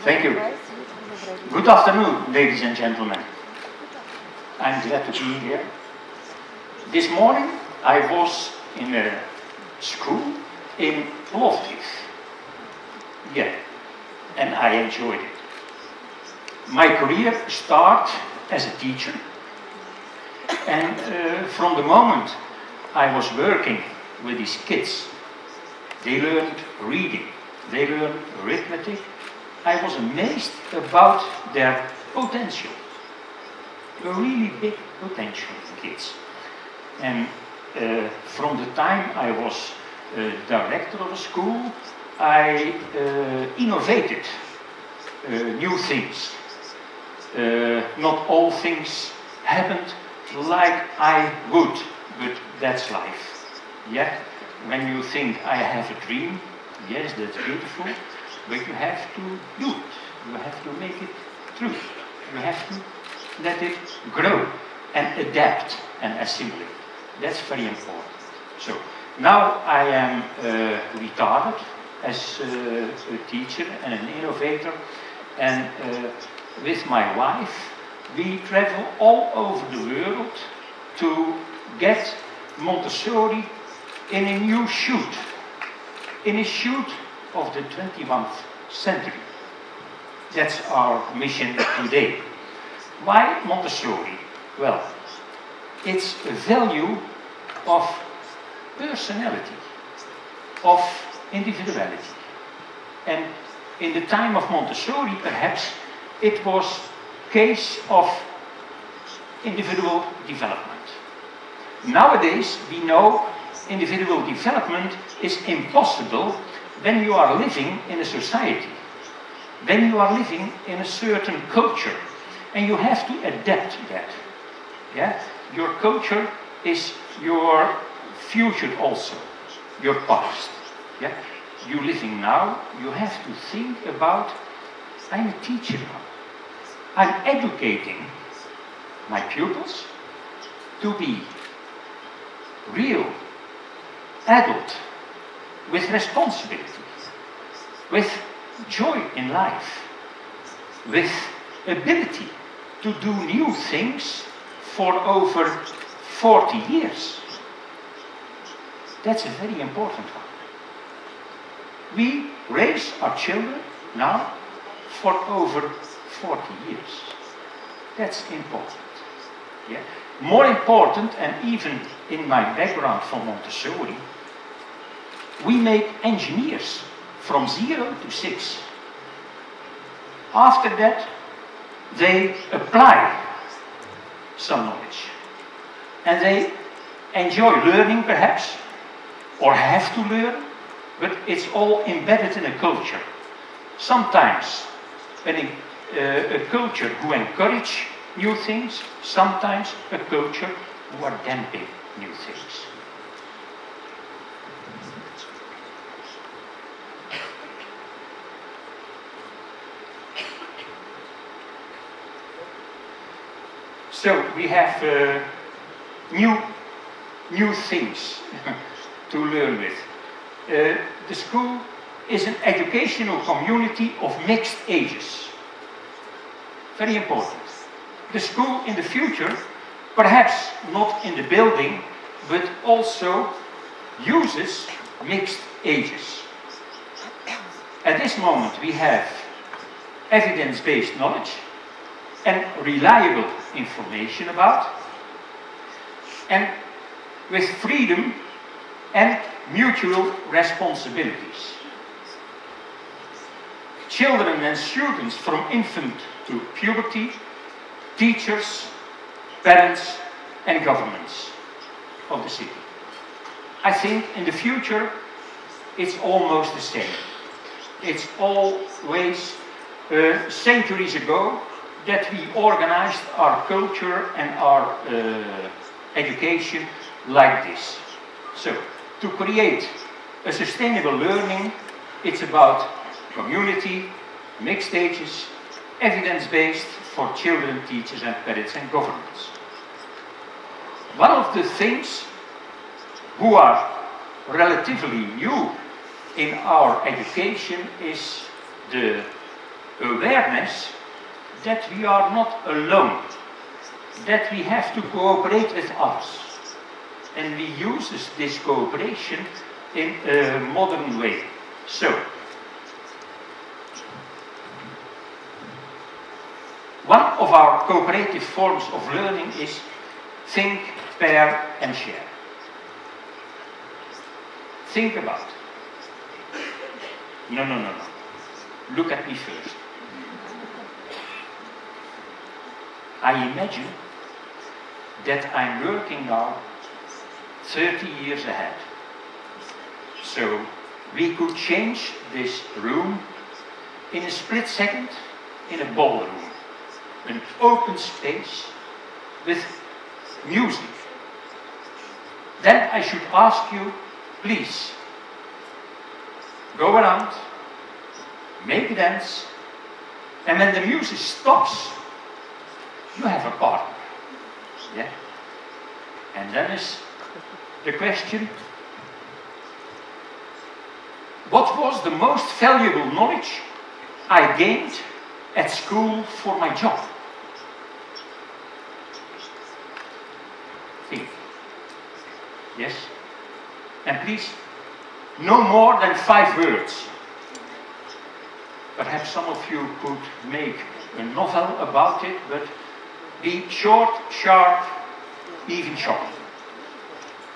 Thank you. Good afternoon, ladies and gentlemen. I'm glad to be here. This morning I was in a school in Plovdiv. Yeah, and I enjoyed it. My career started as a teacher, and from the moment I was working with these kids, they learned reading, they learned arithmetic. I was amazed about their potential, a really big potential kids. And from the time I was director of a school, I innovated new things. Not all things happened like I would, but that's life. Yeah, when you think I have a dream, yes, that's beautiful, but you have to do it. You have to make it true. You have to let it grow and adapt and assimilate. That's very important. So now I am retired as a teacher and an innovator, and with my wife we travel all over the world to get Montessori in a new shoot, in a shoot of the 21st century. That's our mission today. Why Montessori? Well, it's a value of personality, of individuality. And in the time of Montessori, perhaps, it was a case of individual development. Nowadays, we know individual development is impossible when you are living in a society, when you are living in a certain culture, and you have to adapt to that. Yeah? Your culture is your future also, your past. Yeah? You living now, you have to think about, I'm a teacher now. I'm educating my pupils to be real adult with responsibility, with joy in life, with ability to do new things for over 40 years. That's a very important one. We raise our children now for over 40 years. That's important. Yeah? More important, and even in my background from Montessori, we make engineers from 0 to 6. After that, they apply some knowledge. And they enjoy learning, perhaps, or have to learn, but it's all embedded in a culture. Sometimes a culture who encourage new things, sometimes a culture who are damping new things. So we have new things to learn with. The school is an educational community of mixed ages. Very important. The school in the future, perhaps not in the building, but also uses mixed ages. At this moment we have evidence-based knowledge and reliable information about, and with freedom and mutual responsibilities. Children and students from infant to puberty, teachers, parents and governments of the city. I think in the future it's almost the same. It's always centuries ago that we organized our culture and our education like this. So, to create a sustainable learning, it's about community, mixed ages, evidence-based for children, teachers and parents and governments. One of the things who are relatively new in our education is the awareness that we are not alone, that we have to cooperate with others. And we use this cooperation in a modern way. So, one of our cooperative forms of learning is think, pair, and share. Think about it. No. Look at me first. I imagine that I'm working now 30 years ahead. So we could change this room in a split second in a ballroom, an open space with music. Then I should ask you, please, go around, make a dance, and when the music stops, you have a partner. Yeah? And then is the question, what was the most valuable knowledge I gained at school for my job? Think. Yes? And please, no more than 5 words. Perhaps some of you could make a novel about it, but be short, sharp, even short.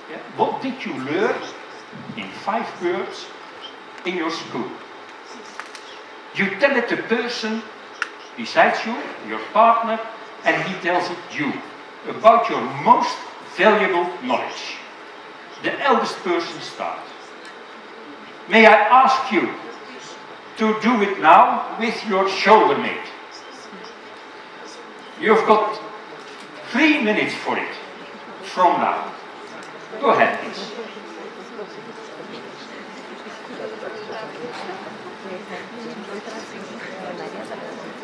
Yeah? What did you learn in 5 words in your school? You tell it to the person besides you, your partner, and he tells it you, about your most valuable knowledge. The eldest person starts. May I ask you to do it now with your shoulder mate? You've got 3 minutes for it from now. Go ahead, please.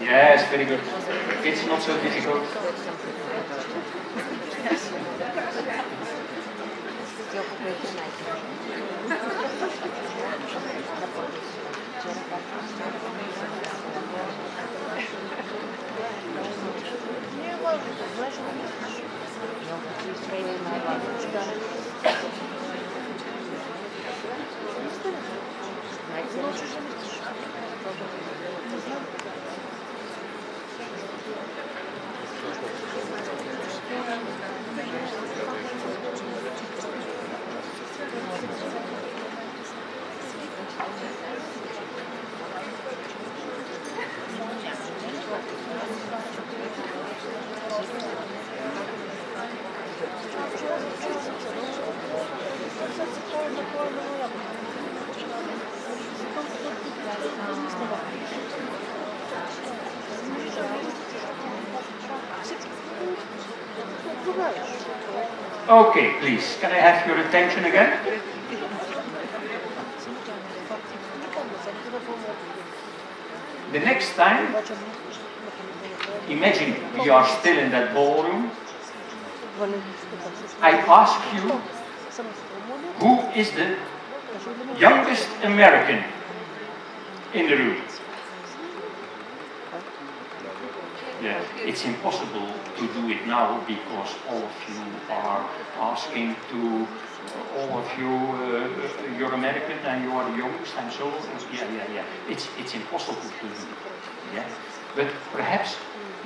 Yes, very good. It's not so difficult. Okay, please, can I have your attention again? The next time, imagine we are still in that ballroom. I ask you, who is the youngest American in the room? Yeah, it's impossible to do it now because all of you are asking to, all of you, you're American and you are the youngest and so, yeah. It's impossible to do it, yeah. But perhaps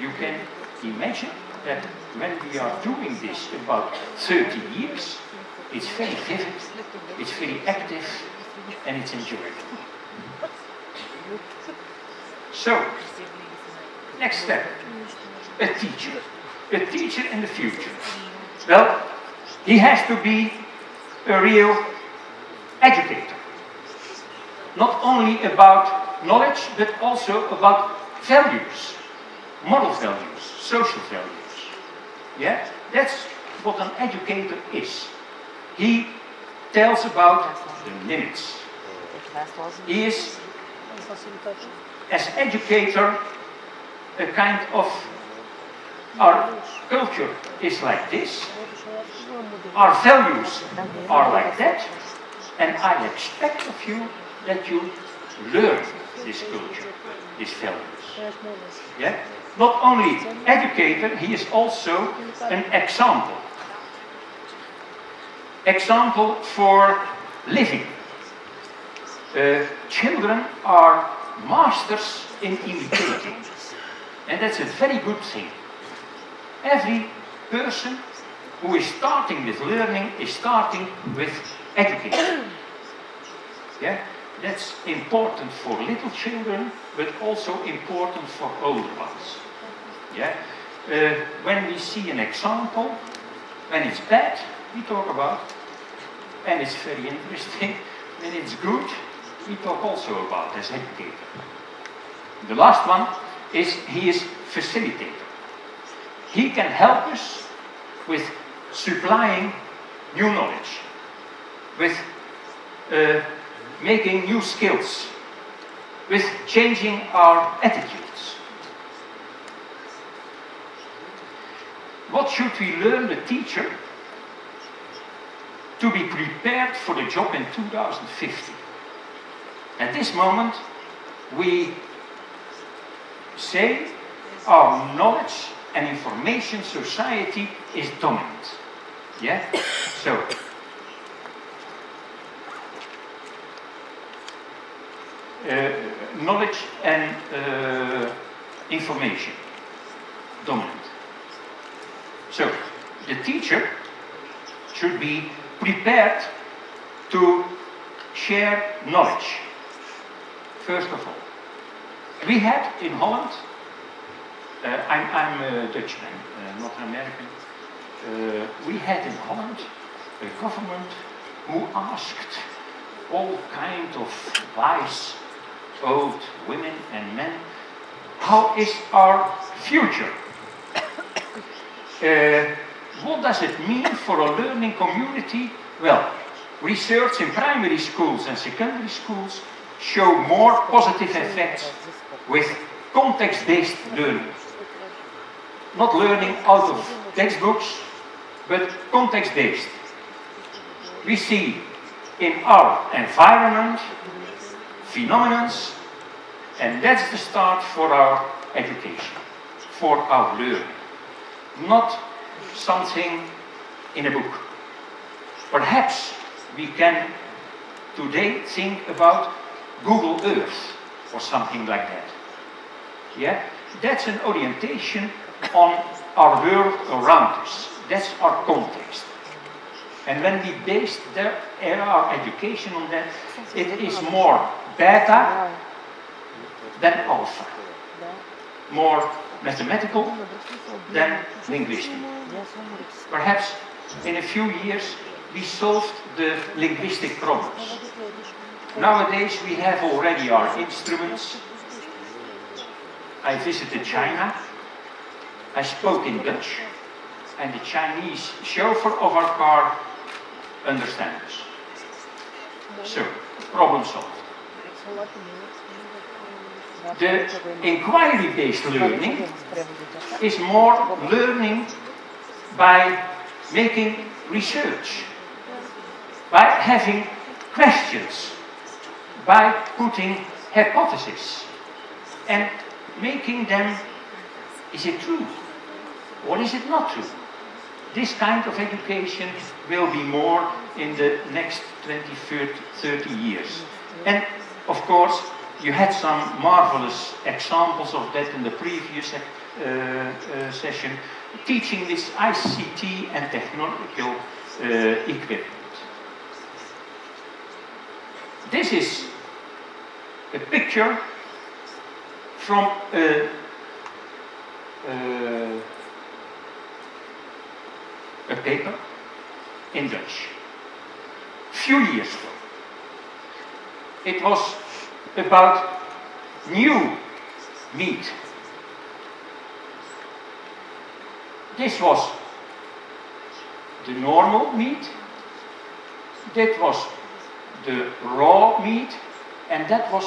you can imagine that when we are doing this about 30 years, it's very vivid, it's very active, and it's enjoyable. So, next step, a teacher. A teacher in the future. Well, he has to be a real educator. Not only about knowledge, but also about values, moral values, social values. Yeah, that's what an educator is. He tells about the limits. He is, as educator, a kind of, our culture is like this, our values are like that, and I expect of you that you learn this culture, these values. Yeah? Not only educator, he is also an example. Example for living. Children are masters in imitating. And that's a very good thing. Every person who is starting with learning is starting with education. Yeah? That's important for little children, but also important for older ones. Yeah? When we see an example, when it's bad, we talk about, and it's very interesting. When it's good, we talk also about as educator. The last one is he is facilitator. He can help us with supplying new knowledge, with making new skills, with changing our attitudes. What should we learn the teacher to be prepared for the job in 2050? At this moment, we say our knowledge and information society is dominant. Yeah? So, knowledge and information dominant. So, the teacher should be prepared to share knowledge. First of all, we had in Holland, I'm a Dutchman, not an American. We had in Holland a government who asked all kinds of wise, old women and men, how is our future? What does it mean for a learning community? Well, research in primary schools and secondary schools show more positive effects with context-based learning. Not learning out of textbooks, but context-based. We see in our environment phenomena, and that's the start for our education, for our learning. Not something in a book. Perhaps we can today think about Google Earth or something like that. Yeah? That's an orientation on our world around us. That's our context. And when we base our education on that, it is more beta than alpha. More mathematical than linguistic. Perhaps in a few years we solved the linguistic problems. Nowadays we have already our instruments. I visited China. I spoke in Dutch, and the Chinese chauffeur of our car understands us. So, problem solved. The inquiry-based learning is more learning by making research, by having questions, by putting hypotheses and making them, is it true or is it not true? This kind of education will be more in the next 20, 30 years. And of course, you had some marvelous examples of that in the previous session, teaching this ICT and technological equipment. This is a picture from a paper in Dutch. Few years ago. It was about new meat. This was the normal meat, that was the raw meat, and that was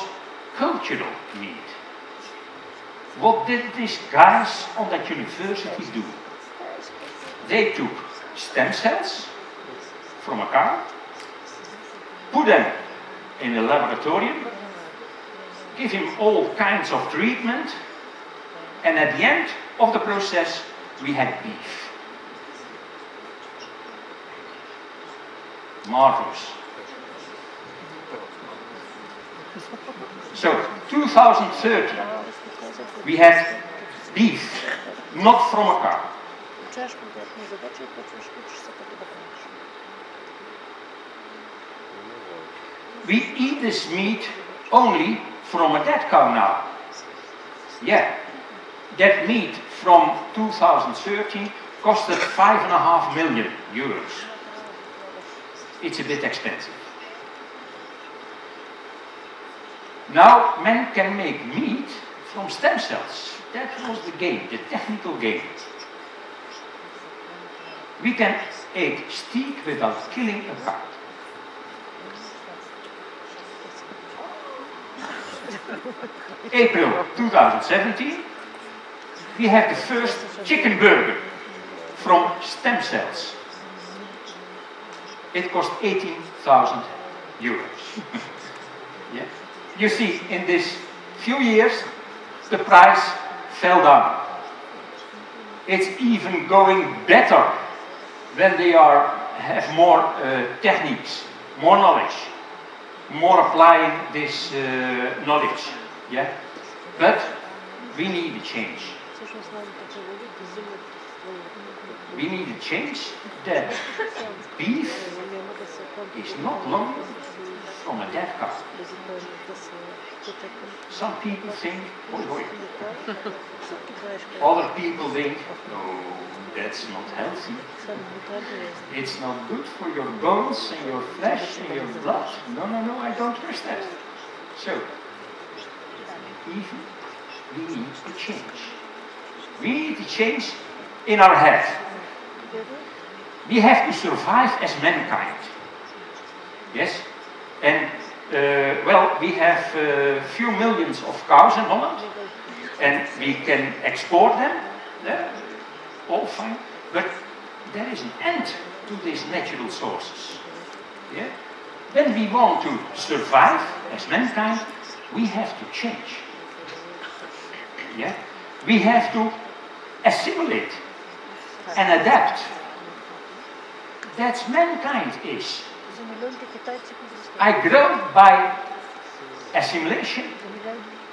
cultural meat. What did these guys on that university do? They took stem cells from a cow, put them in the laboratorium, give him all kinds of treatment, and at the end of the process, we had beef. Marvelous. So, 2030, we had beef, not from a cow. We eat this meat only from a dead cow now. Yeah, that meat from 2013 costed 5.5 million euros. It's a bit expensive. Now men can make meat from stem cells. That was the game, the technical game. We can eat steak without killing a cow. April 2017, we have the first chicken burger from stem cells. It cost 18,000 euros. Yeah. You see, in this few years, the price fell down. It's even going better when they have more techniques, more knowledge, more applying this knowledge. Yeah? But we need a change. We need a change that beef is not longer from a dead cow. Some people think, oh, other people think, no, that's not healthy. It's not good for your bones and your flesh and your blood. No, no, no, I don't trust that. So, even we need to change. We need to change in our head. We have to survive as mankind. Yes? And, well, we have a few millions of cows in Holland, and we can export them, yeah, all fine, but there is an end to these natural sources. Yeah? When we want to survive as mankind, we have to change. Yeah? We have to assimilate and adapt. That's mankind is. I grow by assimilation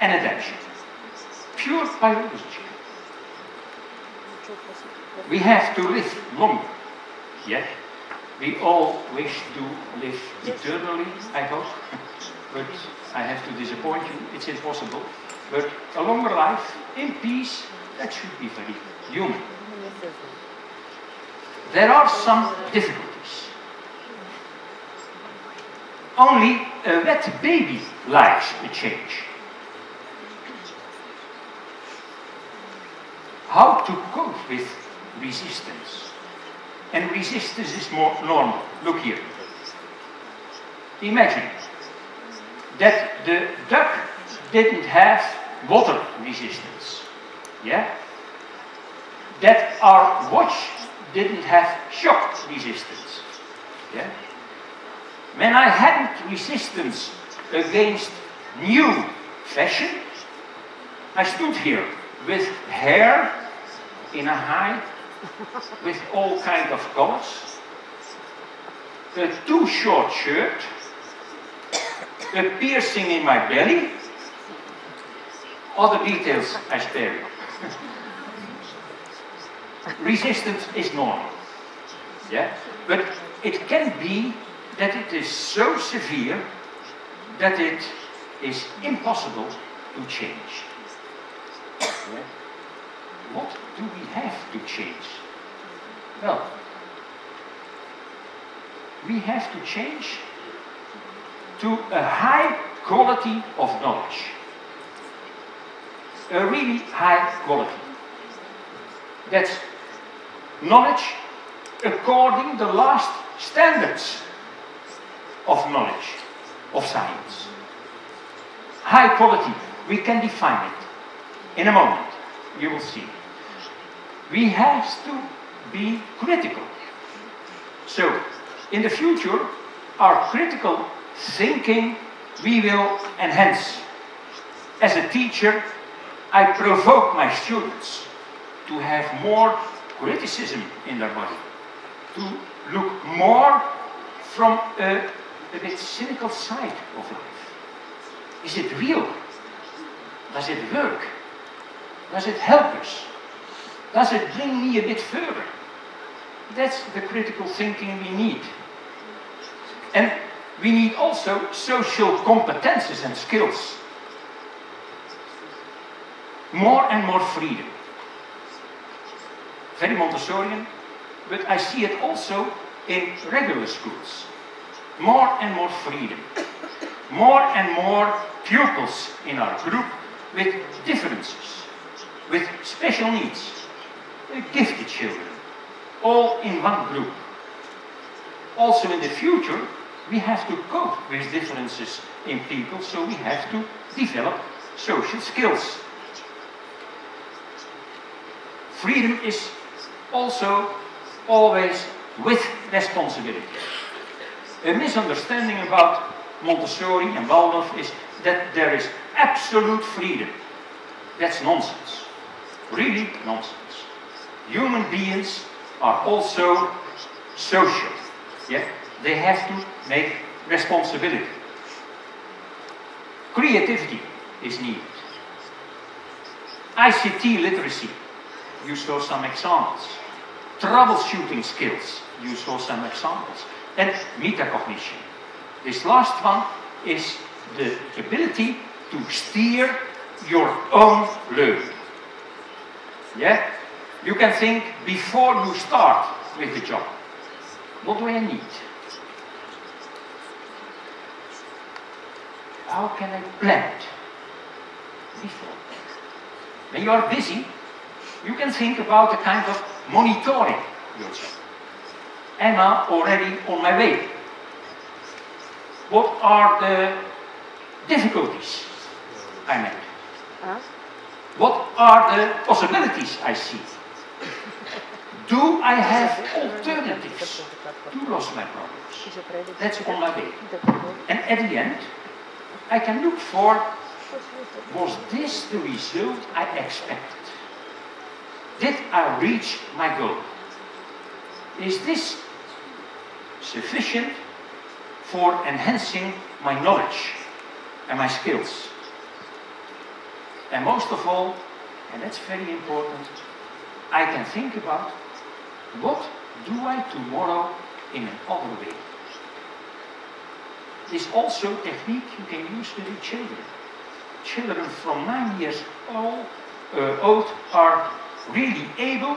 and adaptation. Pure biology. We have to live longer. Yeah? We all wish to live eternally, I hope. But I have to disappoint you, it's impossible. But a longer life, in peace, that should be very human. There are some difficulties. Only a wet baby likes a change. How to cope with resistance? And resistance is more normal. Look here. Imagine that the duck didn't have water resistance. Yeah? That our watch didn't have shock resistance. Yeah? When I hadn't resistance against new fashion, I stood here with hair in a high, with all kinds of colors, a too short shirt, a piercing in my belly. Other details I spare you. Resistance is normal. Yeah? But it can be that it is so severe that it is impossible to change. Yeah? What do we have to change? Well, we have to change to a high quality of knowledge. A really high quality. That's knowledge according to the last standards of knowledge, of science. High quality, we can define it in a moment, you will see. We have to be critical. So, in the future, our critical thinking we will enhance. As a teacher, I provoke my students to have more criticism in their body, to look more from a bit cynical side of life. Is it real? Does it work? Does it help us? Does it bring me a bit further? That's the critical thinking we need. And we need also social competences and skills. More and more freedom. Very Montessorian, but I see it also in regular schools. More and more freedom. More and more pupils in our group with differences, with special needs, gifted children, all in one group. Also in the future, we have to cope with differences in people, so we have to develop social skills. Freedom is also always with responsibility. A misunderstanding about Montessori and Waldorf is that there is absolute freedom. That's nonsense. Really nonsense. Human beings are also social. Yeah? They have to make responsibility. Creativity is needed. ICT literacy, you saw some examples. Troubleshooting skills, you saw some examples. And metacognition. This last one is the ability to steer your own learning. Yeah? You can think before you start with the job. What do I need? How can I plan it? Before. When you are busy, you can think about a kind of monitoring your job. Am I already on my way? What are the difficulties I met? What are the possibilities I see? Do I have alternatives to solve my problems? That's on my way. And at the end, I can look for, was this the result I expected? Did I reach my goal? Is this sufficient for enhancing my knowledge and my skills? And most of all, and that's very important, I can think about what do I tomorrow in another way. This also technique you can use with your children. Children from 9 years old are really able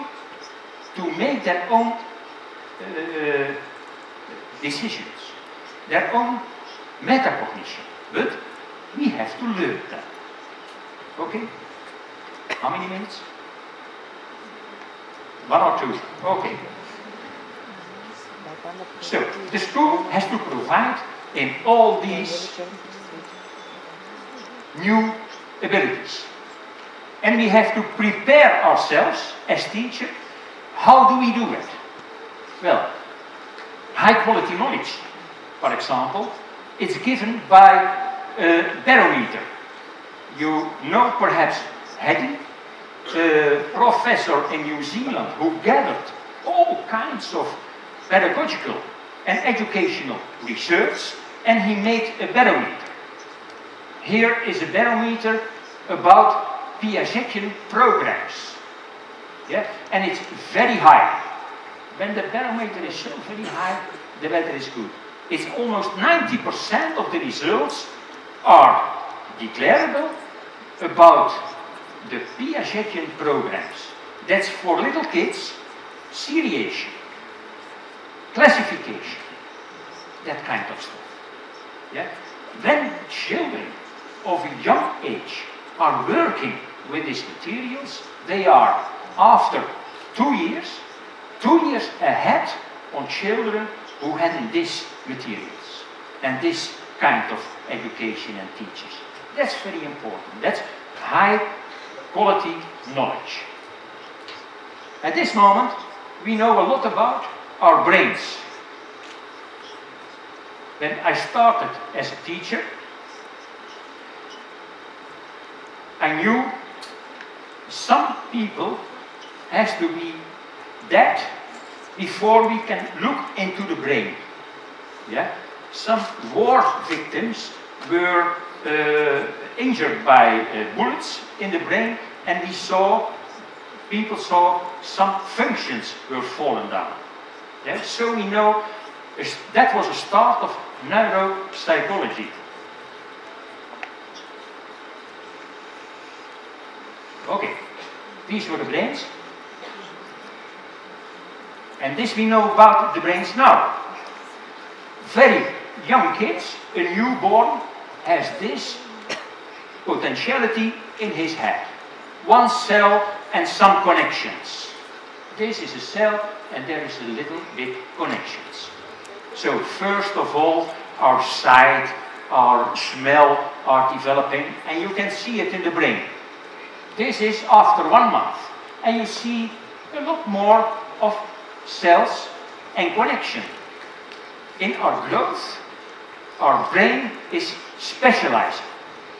to make their own decisions, their own metacognition. But we have to learn that. Okay? How many minutes? 1 or 2? Okay. So, the school has to provide in all these new abilities. And we have to prepare ourselves as teachers. How do we do it? Well, high quality knowledge, for example, it's given by a barometer. You know perhaps Heddy, a professor in New Zealand who gathered all kinds of pedagogical and educational research, and he made a barometer. Here is a barometer about Piagetian programs. Yeah? And it's very high. When the barometer is so very high, the weather is good. It's almost 90% of the results are declarable about the Piagetian programs. That's for little kids, seriation, classification, that kind of stuff. Yeah? When children of a young age are working with these materials, they are, after 2 years ahead on children who had these materials and this kind of education and teachers. That's very important. That's high quality knowledge. At this moment, we know a lot about our brains. When I started as a teacher, I knew some people has to be dead before we can look into the brain. Yeah? Some war victims were injured by bullets in the brain, and people saw some functions were fallen down. Yeah? So we know that was a start of neuropsychology. Okay, these were the brains. And this we know about the brains now. Very young kids, a newborn, has this potentiality in his head. One cell and some connections. This is a cell and there is a little bit connections. So first of all, our sight, our smell are developing, and you can see it in the brain. This is after 1 month, and you see a lot more of cells and connection. In our growth, our brain is specialized.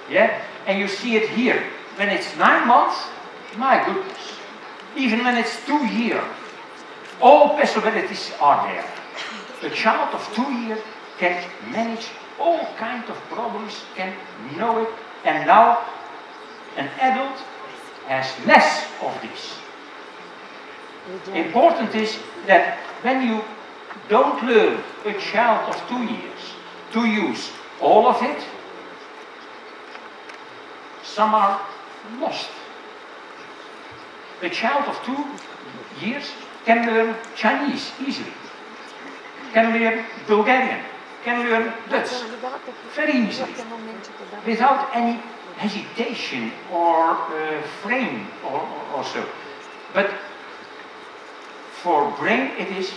Yeah? And you see it here. When it's 9 months, my goodness. Even when it's 2 years, all possibilities are there. A child of 2 years can manage all kinds of problems, can know it, and now an adult has less of this. Important is that when you don't learn a child of 2 years to use all of it, some are lost. A child of 2 years can learn Chinese easily, can learn Bulgarian, can learn Dutch very easily, without any hesitation or frame or so. But for brain it is,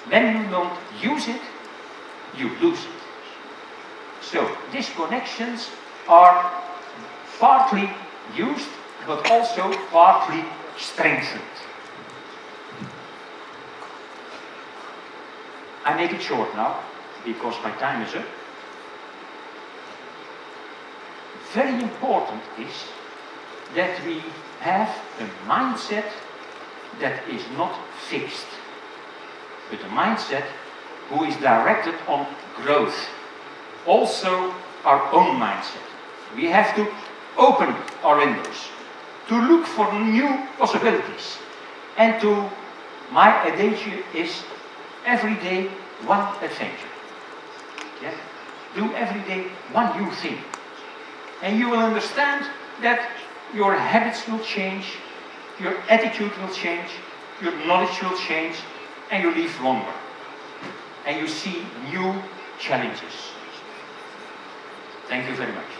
when you don't use it, you lose it. So these connections are partly used, but also partly strengthened. I make it short now, because my time is up. Very important is that we have a mindset that is not fixed, but a mindset who is directed on growth. Also our own mindset. We have to open our windows to look for new possibilities. And my adage is every day one adventure. Yeah? Do every day one new thing. And you will understand that your habits will change, your attitude will change, your knowledge will change, and you live longer. And you see new challenges. Thank you very much.